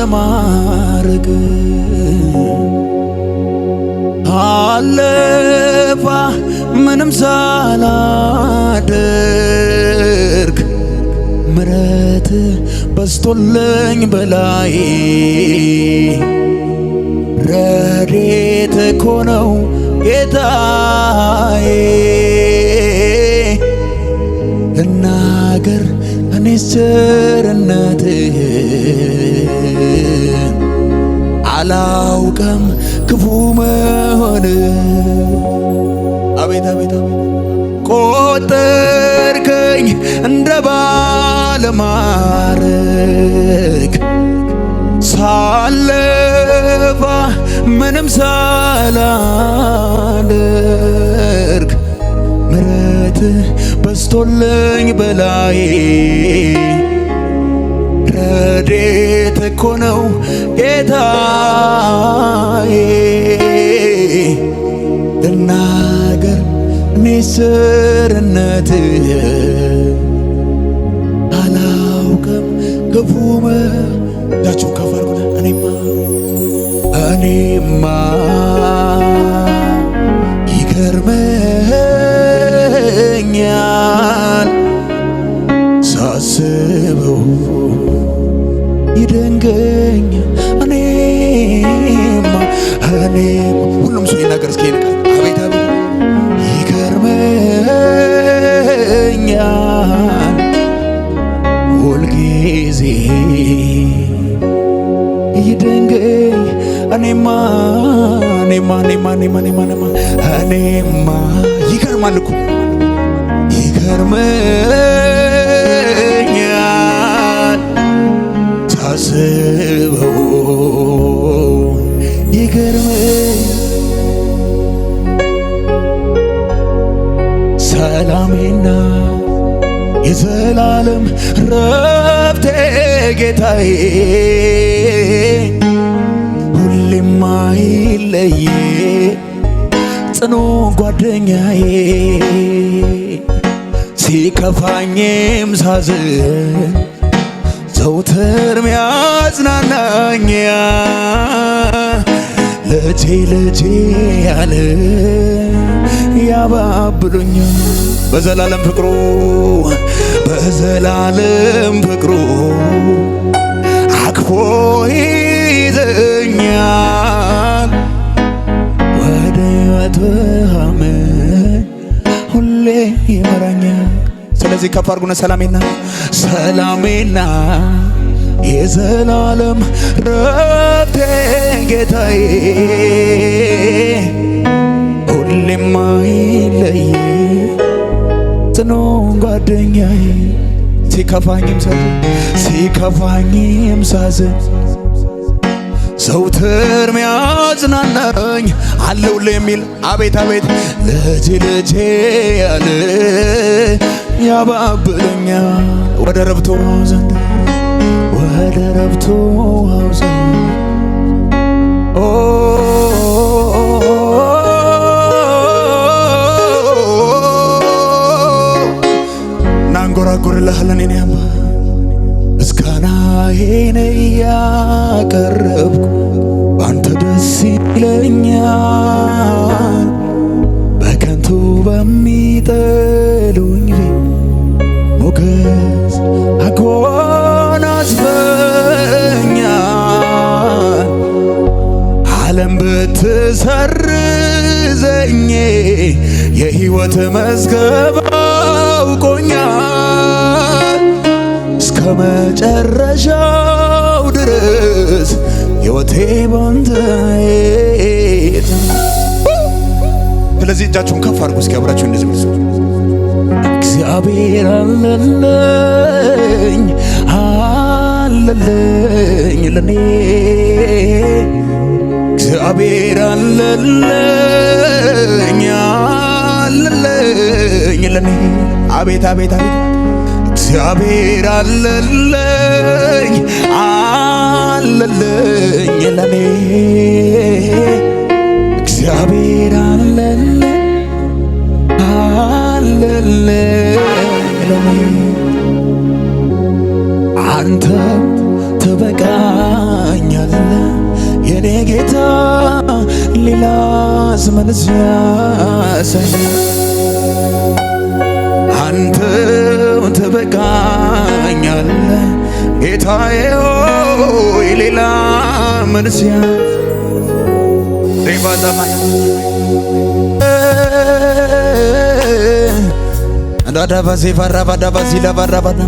ባለማረግ አለፋ ምንም ሳላደርግ ምሕረት በዝቶልኝ በላይ ረድኤት እኮ ነው ጌታዬ። ልናገር እኔስ ቸርነትህን አላውቅም ክፉ መሆን። አቤት አቤት አቤት ቆጠርከኝ እንደ ባለማረግ ሳለፋ ምንም ሳላደርግ ምሕረትህ በዝቶልኝ በላይ ረድኤት እኮ ነው ጌታዬ። ልናገር እኔስ ቸርነትህን አላውቅም ክፉ እጃችሁን ከፍ አድርጉና እኔማ ይገርመኛል ሳስበው ይደንቀኛል። እኔማ ሁሉም ሰው ይናገር እስኪ ይነቃል። አቤት አቤት ይገርመኛል ሁልጊዜ ይደንቀኝ። እኔማ ይገርማል እኮ ይገርመኛል ሳስበው ይገርመኝ። ሰላሜና የዘላለም ረፍቴ ጌታዬ ሁሌም አይለየ ጽኑ ጓደኛዬ ሲከፋኝም ሳዝን ዘውትር ሚያጽናናኝ ልጄ ልጄ ያለ ያባብሉኛል በዘላለም ፍቅሩ አቅፎ ይዘኛል ወደ ሕይወት ዓመት ሁሌ ይመራኛል። ስለዚህ ከፍ አድርጉና ሰላሜና የዘላለም ረፍቴ ጌታዬ ሁሌም አይለየ ጽኑ ጓደኛዬ ሲከፋኝም ሳዝን ዘውትር ሚያጽናናኝ አለሁልህ የሚል አቤት አቤት ልጄ ያለ ያባብለኛል ወደ ረፍቱ ዘንድ ናንጎራጎርልሃለን የኔ አባ ምስጋናዬን እያቀረብኩ ባንተ ደስ ይለኛል። በከንቱ በሚጠሉኝ ሞገስ አጎናጽፈኛል። ዓለም ብትሰርዘኝ የሕይወት መዝገብ አውቆኛል። እስከ መጨረሻው ድረስ ሕይወቴ ባንተ። ስለዚህ እጃችሁን ከፍ አድርጉ እስኪ አብራችሁ እንደዚህ ብሉ። እግዚአብሔር አለልኝ ለኔ እግዚአብሔር አለልኝ ለኔ አቤት አቤት አቤት እግዚአብሔር አለልኝ ለኔ እግዚአብሔር አለልኝ ለኔ አንተ ትበቃኝ የሌላ ዘመን ሲያሳይ አንተው ትበቃኛለህ ጌታዬ ሆይ ሌላ ምን ሲያሳይ ዘመን እንዳዳባዚ ባራባዳባዚ ለባራባዳ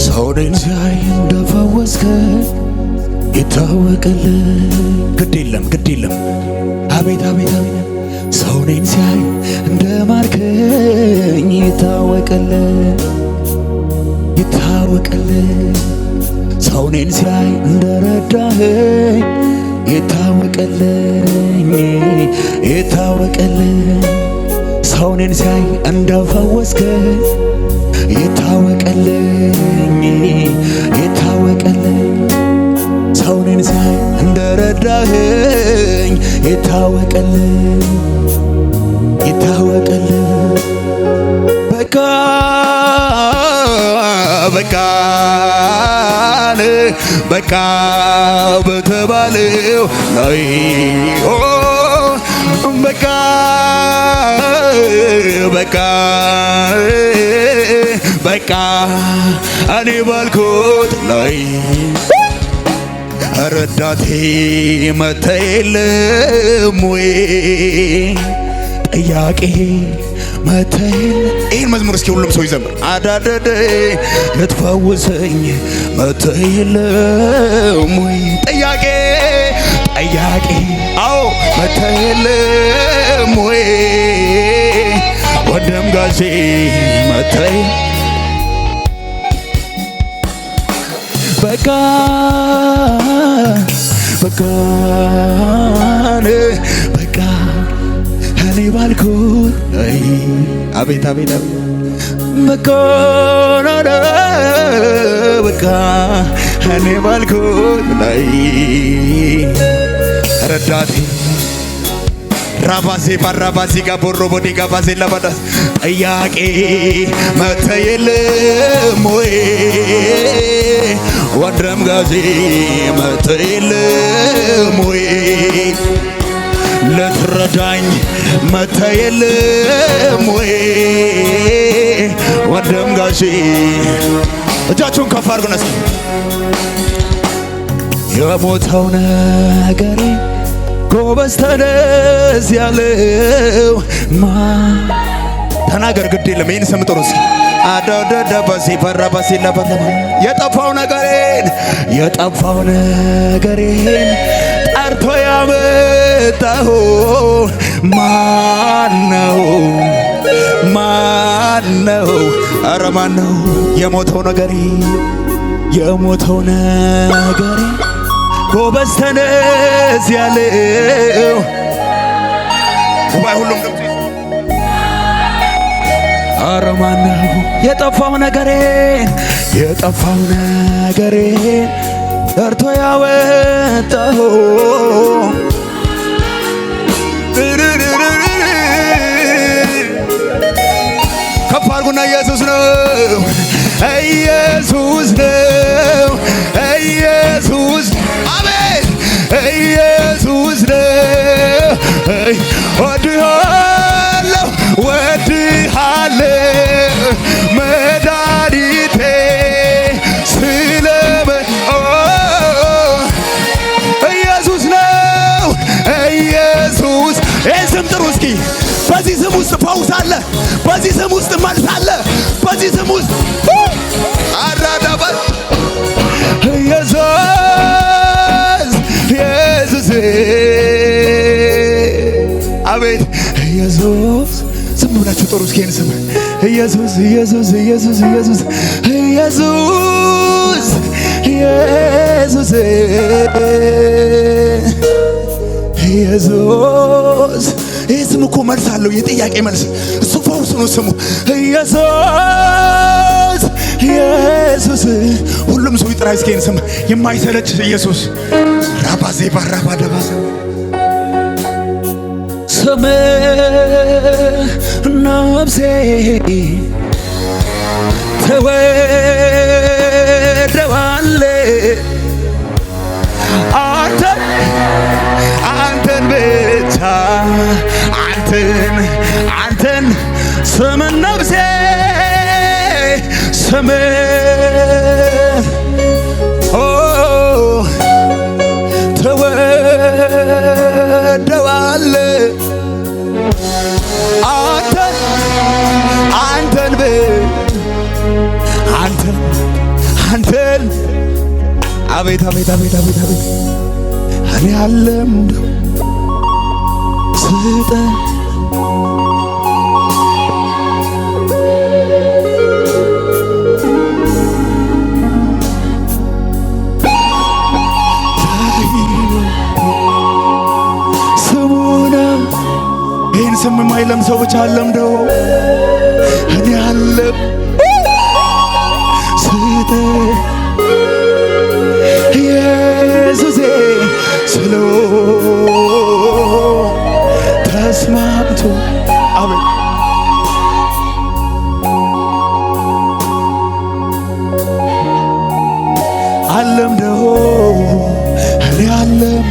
ሰውን ሲያይ እንደፈወስከ ይታወቅልህ። ግድ የለም አቤት አቤት አቤት ሰውን ሲያይ እንደማርከኝ ይታወቅልህ ሰውን ሲያይ እንደረዳኸኝ ይታወቅልኝ ሰውን ሲያይ እንደፈወስከኝ ይታወቅልኝ ሰውን ሲያይ እንደረዳኸኝ ይታወቅልኝ በቃ በተባለው ላይ በቃ እኔ ባልኩት ላይ ረዳቴ መተህ የለም ወይ ጥያቄ መተህ ይህን መዝሙር እስኪ ሁሉም ሰው ይዘምር። አዳደደ ልትፈውሰኝ መተህ የለም ወይ ጥያቄ አዎ መተህ የለም ወይ ወንድም ጋሼ መተህ በቃ እኔ ባልኩት አቤት በቃ እኔ ባልኩት ላይ ረዳቴ ራባሴ ባራባሲ ጋቦሮ ቦዲ ጋባሴ ለባዳስ ጥያቄ መተህ የለም ወይ ወንድም ጋዜ መተህ የለም ወይ ልትረዳኝ መተህ የለም ወይ ወንድም ጋዜ እጃችሁን ከፍ አድርጉና እስኪ የሞተው ነገሬ ጎበዝ ተነስ ያለው ተናገር ግድ የለም ይህን ስም ጥሩ እስኪ አዳዳባሲ ባራባሲ ለባዳ የጠፋው ነገሬን ጠርቶ ያመጣሁ ማነው? ኧረ ማነው? የሞተው ነገሬ ጎበዝ ተነስ ያለው ጉባኤ ሁሉም ኧረ ማነው? የጠፋው ነገሬን ጠርቶ ያወጣሁ ከፍ አድርጉና ኢየሱስ ነው አቤት ኢየሱስ ነው ወድሃለሁ መድኃኒቴ ኢየሱስ ነው ይህን ስም ጥሩ እስኪ በዚህ ስም ውስጥ ፈውስ አለ በዚህ ስም ውስጥ መልስ አለ በዚህ ስም ውስጥ አራዳባል ኢየሱስ አቤት ኢየሱስ ዝም ብላችሁ ጥሩ እስኪ ይህን ስም ኢየሱስ ይህ ስም እኮ መልስ አለው የጥያቄ መልስ እሱ ፈውስ ነው ስሙ ኢየሱስ ሁሉም ሰው ይጥራ እስኪ ይህን ስም የማይሰለች ኢየሱስ ራባዜ ባራባዳባዝ ስምህ ነፍሴ ትወደዋለች አንተ አንተን ስምን ነፍሴ ስምን ተወደዋለ አንተን አቤት አቤት አቤት አቤት አቤት እኔ አለምደው ስጠን ስሙን ይህን ስም የማይለም ሰው ብቻ አለምደው እኔ አለም ስጠን ኢየሱሴ ስለ ተስማምቶ አቤት አለምደው እኔ አለም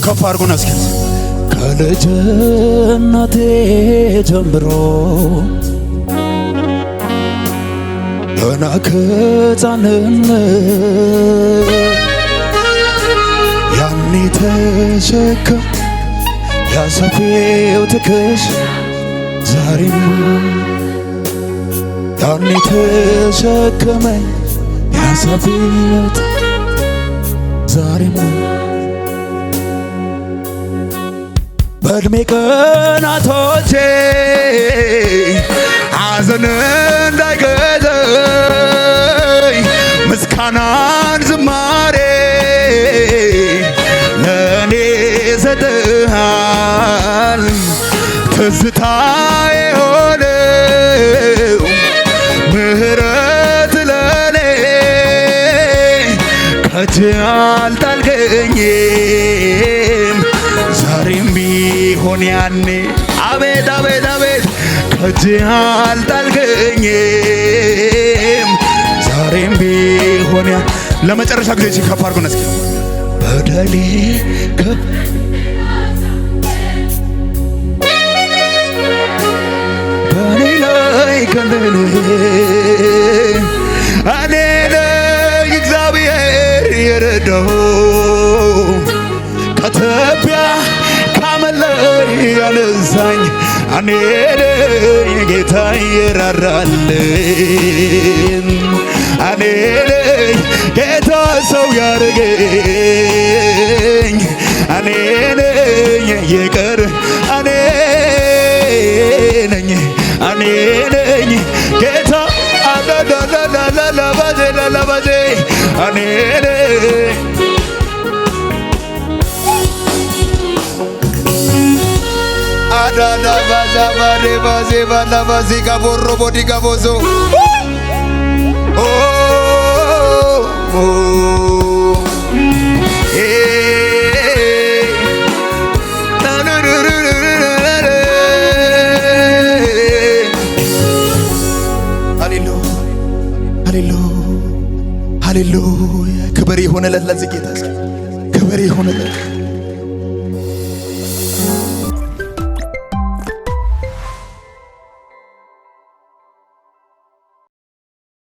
ከፍ አድርጎና እስኪ ከልጅነቴ ጀምሮ ገና ከሕፃንነት ያኔ ተሸከም ያሰፌው ትከሽ ዛሬማ ያኔ ተሸከመኝ ያሰፌው ዛሬማ በዕድሜ ቀናቶቼ ሐዘን እንዳይገዛኝ ምስጋናን ዝማሬ ለእኔ ሰጥሃል ትዝታ የሆነው ምሕረት ለእኔ ከእጅህ አልጣልከኝም ዛሬም ቢሆን ያኔ አቤት አቤት አቤት ከእጅህ አልጣልከኝም ዛሬም ቢሆን ለመጨረሻ ጊዜ ሲከፍ አድርጎን እስኪ በደሌ በእኔ ላይ ከለለ እኔ ነኝ እግዚአብሔር የረዳው ከትቢያ ከአመድ ላይ ያነሳኝ እኔ ነኝ ጌታ የራራልኝ እኔ ነኝ ጌታ ሰው ያረገኝ እኔ ነኝ ይቅር እኔ ነኝ ጌታ አላላላላላባዜ እኔ ነኝ አዳዳ ባዛ ባሬ ባዜ ባላ ባዜ ጋቦሮ ቦዲ ጋቦዞ ሃሌሉያ ክብር ይሆንለት ለዚህ ጌታ ክብር ይሆንለት